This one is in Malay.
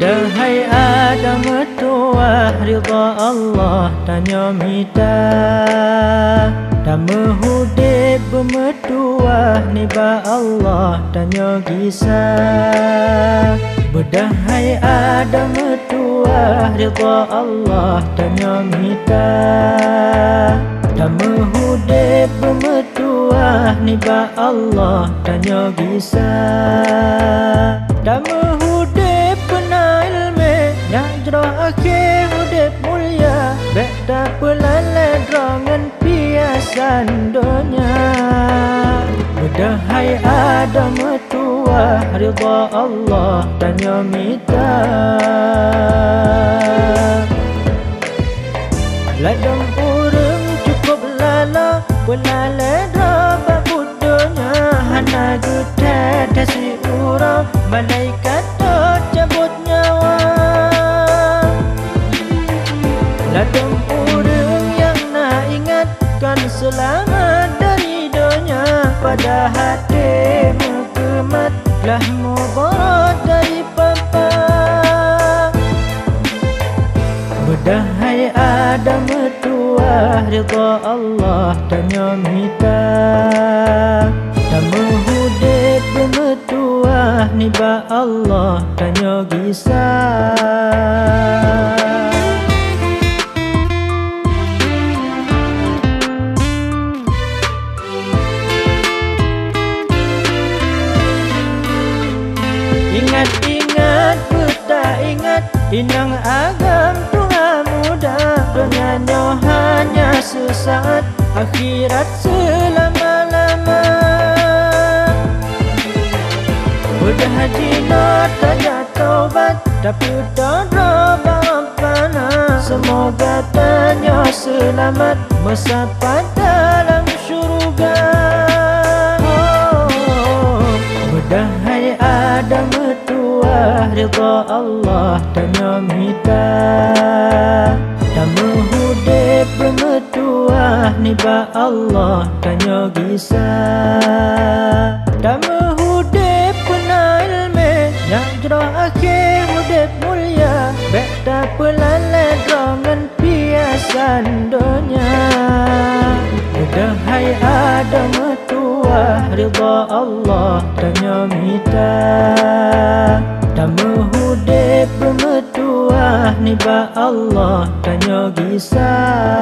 Dahai Adam tua ridha Allah tanya mita Dama hudib bermetua niba Allah tanya kisah Berdahai Adam tua ridha Allah tanya mita Dama hudib bermetua niba Allah tanya kisah Dama hudib pena ilmi Nyajrah akhir hudib mulia Beda pelale drangan piasan dunia Berdahai Adam tua ridha Allah tanya mita Ladang urang cukup lala Pelale drabak budunya Hana gute dasi urang Malaikat cabut nyawa Ladang urang yang nak ingatkan selamat dari dunia Pada hati mukemat lah mubarak dari papa Berdahai Adam tua ridha Allah tanya mita Dama hudib bermetua niba Allah tanya kisah Ingat-ingat peta ingat Inang agam Tuhan muda Dengannya hanya sesaat Akhirat selama-lama Udah hajina tajak taubat Tapi dada bapana Semoga tanya selamat Mesapa dalam syurga Berdahai Adam tua ridha Allah tanya mita Dama hudib bermetua niba Allah tanya kisah Dama hudib pena ilmi Nyajrah akhir hudib mulia Beda pelale drangan piasan dunia Berdahai Adam tua ridha Allah tanya mita Dama hudib bermetua niba Allah tanya kisah